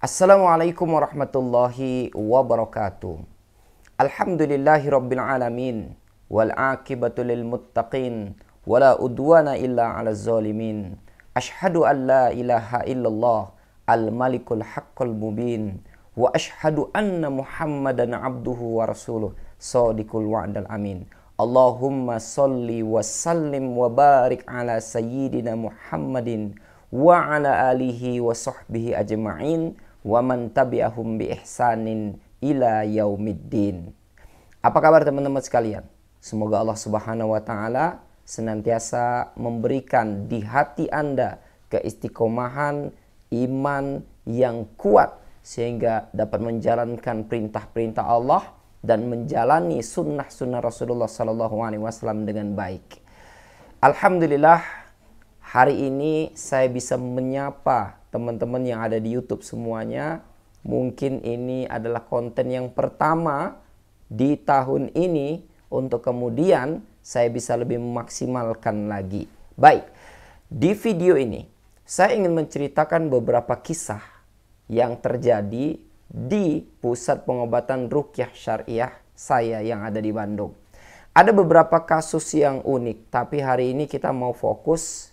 Assalamualaikum warahmatullahi wabarakatuh. Alhamdulillahi rabbil alamin. Wal aqibatu lil muttaqin. Wala udwana illa ala zalimin. Ashhadu an la ilaha illallah al malikul haqqul mubin. Wa ashhadu anna muhammadan abduhu wa rasuluh sadiqul wa'dal amin. Allahumma salli wa sallim wa barik ala sayyidina Muhammadin wa ala alihi wa sahbihi ajma'in wa man tabi'ahum bi ihsanin ila yaumiddin. Apa kabar teman-teman sekalian? Semoga Allah Subhanahu wa taala senantiasa memberikan di hati Anda keistiqomahan iman yang kuat sehingga dapat menjalankan perintah-perintah Allah dan menjalani sunnah-sunnah Rasulullah SAW dengan baik. Alhamdulillah, hari ini saya bisa menyapa teman-teman yang ada di YouTube semuanya. Mungkin ini adalah konten yang pertama di tahun ini untuk kemudian saya bisa lebih memaksimalkan lagi. Baik, di video ini saya ingin menceritakan beberapa kisah yang terjadi di pusat pengobatan ruqyah syariah saya yang ada di Bandung. Ada beberapa kasus yang unik, tapi hari ini kita mau fokus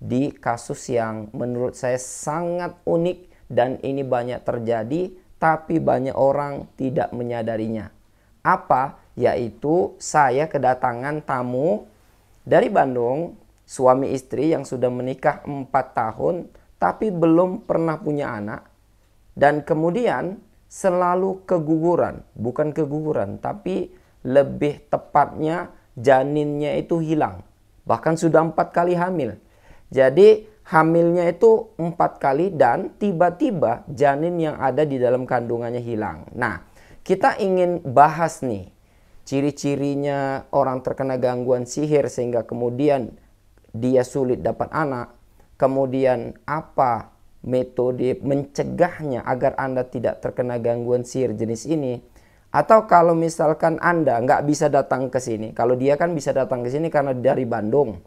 di kasus yang menurut saya sangat unik dan ini banyak terjadi tapi banyak orang tidak menyadarinya. Apa? Yaitu saya kedatangan tamu dari Bandung, suami istri yang sudah menikah 4 tahun tapi belum pernah punya anak dan kemudian selalu keguguran, bukan keguguran tapi lebih tepatnya janinnya itu hilang. Bahkan sudah 4 kali hamil. Jadi hamilnya itu 4 kali dan tiba-tiba janin yang ada di dalam kandungannya hilang. Nah, kita ingin bahas nih ciri-cirinya orang terkena gangguan sihir sehingga kemudian dia sulit dapat anak. Kemudian apa metode mencegahnya agar Anda tidak terkena gangguan sihir jenis ini. Atau kalau misalkan Anda nggak bisa datang ke sini, kalau dia kan bisa datang ke sini karena dari Bandung.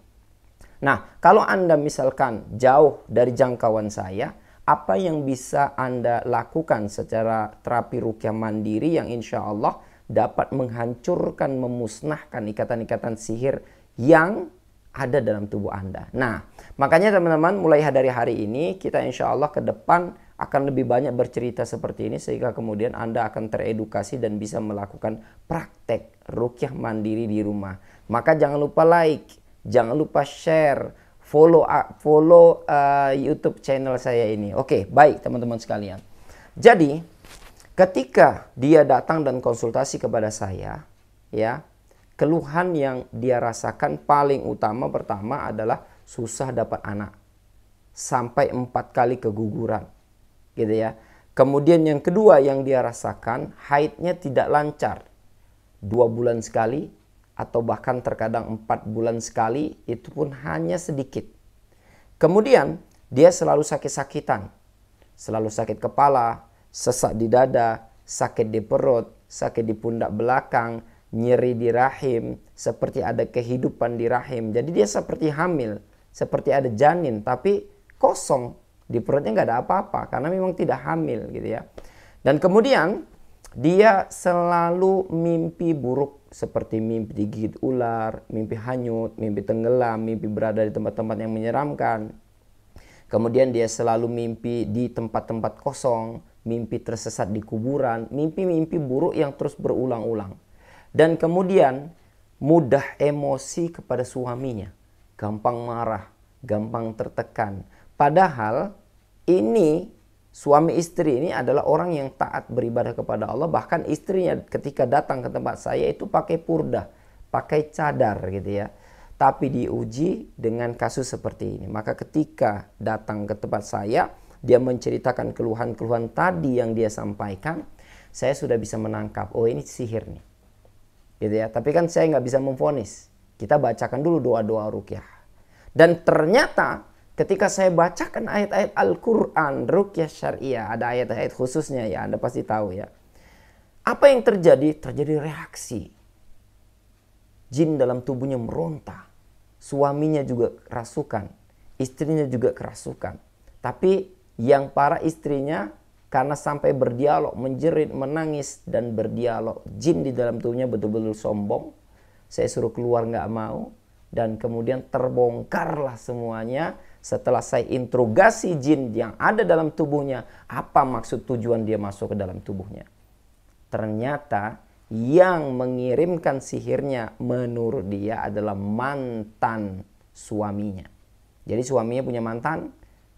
Nah, kalau Anda misalkan jauh dari jangkauan saya, apa yang bisa Anda lakukan secara terapi ruqyah mandiri yang insya Allah dapat menghancurkan, memusnahkan ikatan-ikatan sihir yang ada dalam tubuh Anda. Nah, makanya teman-teman mulai dari hari ini kita insya Allah ke depan akan lebih banyak bercerita seperti ini sehingga kemudian Anda akan teredukasi dan bisa melakukan praktek ruqyah mandiri di rumah. Maka jangan lupa like, jangan lupa share, follow YouTube channel saya ini. Oke, baik teman-teman sekalian. Jadi, ketika dia datang dan konsultasi kepada saya, ya, keluhan yang dia rasakan paling utama pertama adalah susah dapat anak. Sampai 4 kali keguguran. Gitu ya. Kemudian yang kedua yang dia rasakan, haidnya tidak lancar. 2 bulan sekali, atau bahkan terkadang 4 bulan sekali, itu pun hanya sedikit. Kemudian dia selalu sakit-sakitan, selalu sakit kepala, sesak di dada, sakit di perut, sakit di pundak belakang, nyeri di rahim, seperti ada kehidupan di rahim. Jadi dia seperti hamil, seperti ada janin, tapi kosong, di perutnya nggak ada apa-apa, karena memang tidak hamil gitu ya. Dan kemudian dia selalu mimpi buruk seperti mimpi digigit ular, mimpi hanyut, mimpi tenggelam, mimpi berada di tempat-tempat yang menyeramkan. Kemudian dia selalu mimpi di tempat-tempat kosong, mimpi tersesat di kuburan, mimpi-mimpi buruk yang terus berulang-ulang. Dan kemudian mudah emosi kepada suaminya, gampang marah, gampang tertekan. Padahal ini suami istri ini adalah orang yang taat beribadah kepada Allah. Bahkan istrinya ketika datang ke tempat saya itu pakai purdah, pakai cadar gitu ya. Tapi diuji dengan kasus seperti ini. Maka ketika datang ke tempat saya, dia menceritakan keluhan-keluhan tadi yang dia sampaikan, saya sudah bisa menangkap, oh ini sihir nih. Gitu ya. Tapi kan saya nggak bisa memvonis. Kita bacakan dulu doa-doa ruqyah. Dan ternyata ketika saya bacakan ayat-ayat Al-Quran, ruqyah syariah, ada ayat-ayat khususnya ya, Anda pasti tahu ya. Apa yang terjadi? Terjadi reaksi. Jin dalam tubuhnya meronta. Suaminya juga kerasukan. Istrinya juga kerasukan. Tapi yang para istrinya karena sampai berdialog, menjerit, menangis, dan berdialog. Jin di dalam tubuhnya betul-betul sombong. Saya suruh keluar nggak mau. Dan kemudian terbongkarlah semuanya setelah saya interogasi jin yang ada dalam tubuhnya. Apa maksud tujuan dia masuk ke dalam tubuhnya. Ternyata yang mengirimkan sihirnya menurut dia adalah mantan suaminya. Jadi suaminya punya mantan,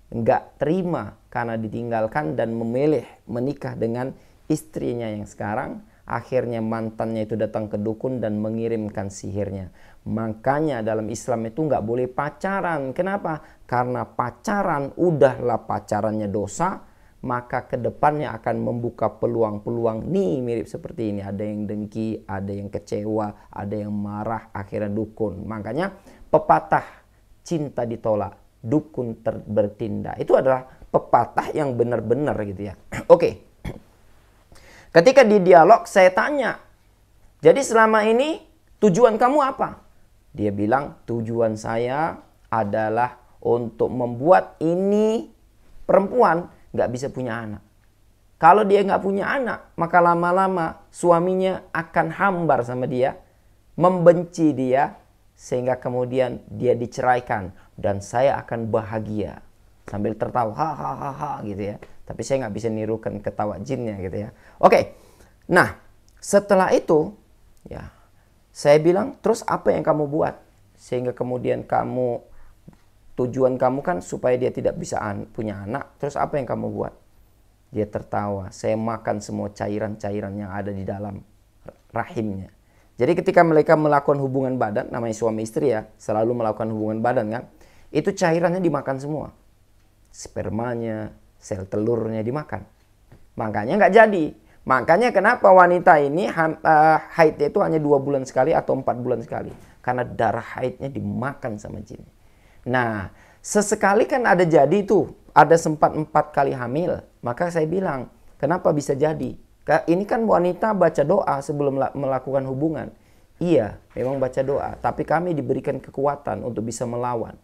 nggak terima karena ditinggalkan dan memilih menikah dengan istrinya yang sekarang. Akhirnya mantannya itu datang ke dukun dan mengirimkan sihirnya. Makanya dalam Islam itu nggak boleh pacaran. Kenapa? Karena pacaran udahlah pacarannya dosa, maka kedepannya akan membuka peluang-peluang nih mirip seperti ini. Ada yang dengki, ada yang kecewa, ada yang marah, akhirnya dukun. Makanya pepatah cinta ditolak, dukun bertindak. Itu adalah pepatah yang benar-benar gitu ya. Oke. Ketika di dialog saya tanya, jadi selama ini tujuan kamu apa? Dia bilang tujuan saya adalah untuk membuat ini perempuan nggak bisa punya anak. Kalau dia nggak punya anak, maka lama-lama suaminya akan hambar sama dia, membenci dia, sehingga kemudian dia diceraikan dan saya akan bahagia sambil tertawa ha gitu ya. Tapi saya nggak bisa nirukan ketawa jinnya gitu ya. Oke. Nah, setelah itu ya saya bilang, terus apa yang kamu buat sehingga kemudian tujuan kamu kan supaya dia tidak bisa punya anak. Terus apa yang kamu buat? Dia tertawa. Saya makan semua cairan-cairan yang ada di dalam rahimnya. Jadi ketika mereka melakukan hubungan badan, namanya suami istri ya, selalu melakukan hubungan badan kan, itu cairannya dimakan semua. Spermanya, sel telurnya dimakan. Makanya nggak jadi. Makanya kenapa wanita ini haidnya itu hanya 2 bulan sekali atau 4 bulan sekali. Karena darah haidnya dimakan sama jin. Nah, sesekali kan ada jadi itu. Ada sempat 4 kali hamil. Maka saya bilang, kenapa bisa jadi? Ini kan wanita baca doa sebelum melakukan hubungan. Iya, memang baca doa. Tapi kami diberikan kekuatan untuk bisa melawan.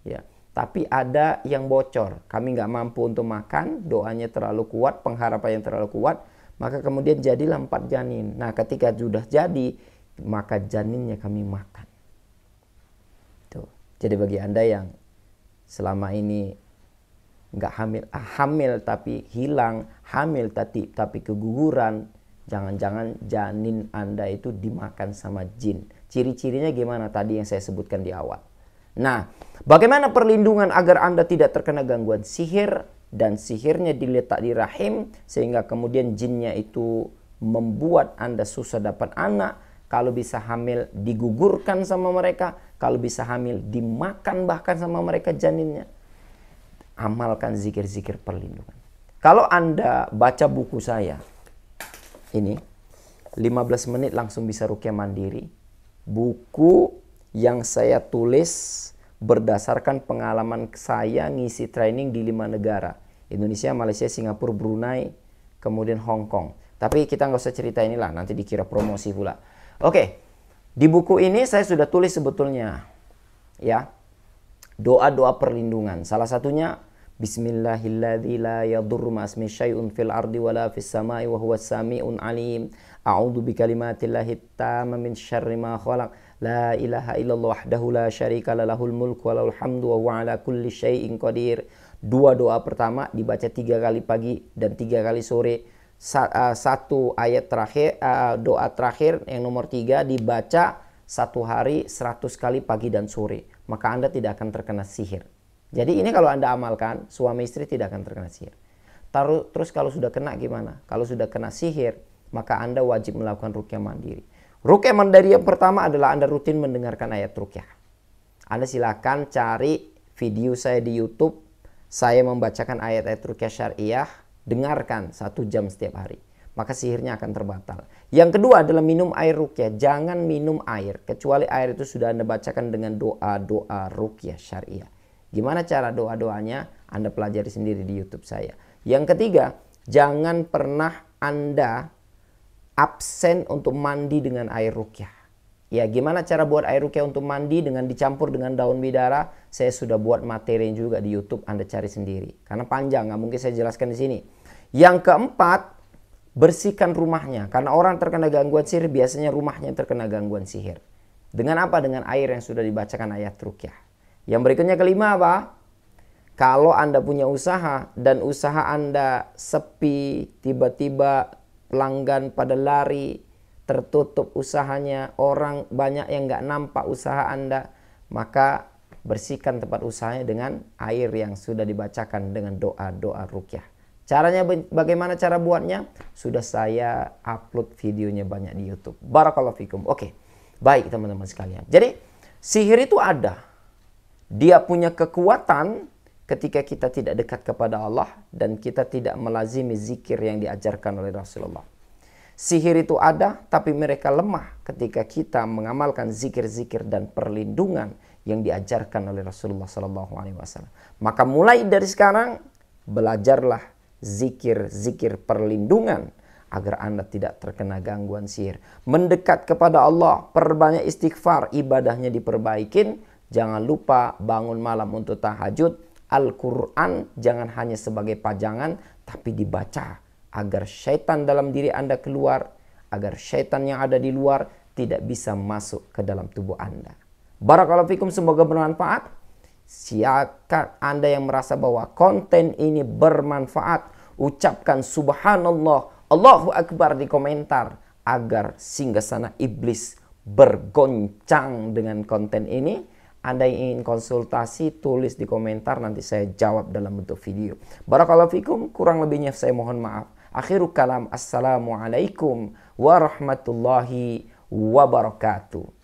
Ya. Tapi ada yang bocor. Kami nggak mampu untuk makan. Doanya terlalu kuat, pengharapan yang terlalu kuat. Maka kemudian jadilah 4 janin. Nah, ketika sudah jadi, maka janinnya kami makan. Tuh. Jadi bagi Anda yang selama ini nggak hamil tapi hilang, hamil tapi keguguran, jangan-jangan janin Anda itu dimakan sama jin. Ciri-cirinya gimana tadi yang saya sebutkan di awal. Nah, bagaimana perlindungan agar Anda tidak terkena gangguan sihir dan sihirnya diletak di rahim sehingga kemudian jinnya itu membuat Anda susah dapat anak. Kalau bisa hamil digugurkan sama mereka, kalau bisa hamil dimakan bahkan sama mereka janinnya. Amalkan zikir-zikir perlindungan. Kalau Anda baca buku saya, ini 15 menit langsung bisa ruqyah mandiri. Buku yang saya tulis berdasarkan pengalaman saya ngisi training di 5 negara. Indonesia, Malaysia, Singapura, Brunei, kemudian Hong Kong. Tapi kita nggak usah cerita inilah, nanti dikira promosi pula. Oke, di buku ini saya sudah tulis sebetulnya ya doa-doa perlindungan. Salah satunya Bismillahilladzi la yadurru ma'asmi syai'un fil ardi wala fis samai wa huwas sami'un alim. A'udzu bikalimatillahi tamma min syarri ma khalaq. La ilaha illallah wahdahu la syarika lahul mulku wa lahul hamdu wa huwa ala kulli syai'in qadir. Dua doa pertama dibaca 3 kali pagi dan 3 kali sore. Satu ayat terakhir, doa terakhir yang nomor 3 dibaca 1 hari 100 kali pagi dan sore. Maka Anda tidak akan terkena sihir. Jadi ini kalau Anda amalkan, suami istri tidak akan terkena sihir. Terus kalau sudah kena gimana? Kalau sudah kena sihir, maka Anda wajib melakukan ruqyah mandiri. Ruqyah mandiri yang pertama adalah Anda rutin mendengarkan ayat ruqyah. Anda silakan cari video saya di YouTube. Saya membacakan ayat-ayat ruqyah syariah. Dengarkan 1 jam setiap hari. Maka sihirnya akan terbatal. Yang kedua adalah minum air ruqyah. Jangan minum air. Kecuali air itu sudah Anda bacakan dengan doa-doa ruqyah syariah. Gimana cara doa-doanya? Anda pelajari sendiri di YouTube saya. Yang ketiga, jangan pernah Anda absen untuk mandi dengan air ruqyah. Ya, gimana cara buat air ruqyah untuk mandi dengan dicampur dengan daun bidara? Saya sudah buat materi juga di YouTube, Anda cari sendiri. Karena panjang, nggak mungkin saya jelaskan di sini. Yang keempat, bersihkan rumahnya. Karena orang terkena gangguan sihir biasanya rumahnya terkena gangguan sihir. Dengan apa? Dengan air yang sudah dibacakan ayat ruqyah. Yang berikutnya kelima apa? Kalau Anda punya usaha dan usaha Anda sepi, tiba-tiba pelanggan pada lari, tertutup usahanya, orang banyak yang nggak nampak usaha Anda, maka bersihkan tempat usahanya dengan air yang sudah dibacakan dengan doa-doa ruqyah. Caranya bagaimana cara buatnya? Sudah saya upload videonya banyak di YouTube. Barakallahu fikum. Oke, baik teman-teman sekalian. Jadi sihir itu ada. Dia punya kekuatan ketika kita tidak dekat kepada Allah dan kita tidak melazimi zikir yang diajarkan oleh Rasulullah. Sihir itu ada, tapi mereka lemah ketika kita mengamalkan zikir-zikir dan perlindungan yang diajarkan oleh Rasulullah SAW. Maka mulai dari sekarang belajarlah zikir-zikir perlindungan agar Anda tidak terkena gangguan sihir. Mendekat kepada Allah, perbanyak istighfar, ibadahnya diperbaikin. Jangan lupa bangun malam untuk tahajud. Al-Quran jangan hanya sebagai pajangan, tapi dibaca agar syaitan dalam diri Anda keluar, agar syaitan yang ada di luar tidak bisa masuk ke dalam tubuh Anda. Barakallahu fikum, semoga bermanfaat. Siapkan Anda yang merasa bahwa konten ini bermanfaat, ucapkan subhanallah, Allahu Akbar di komentar agar singgasana iblis bergoncang dengan konten ini. Anda yang ingin konsultasi, tulis di komentar, nanti saya jawab dalam bentuk video. Barakallahu fikum, kurang lebihnya saya mohon maaf. Akhirul kalam, assalamualaikum warahmatullahi wabarakatuh.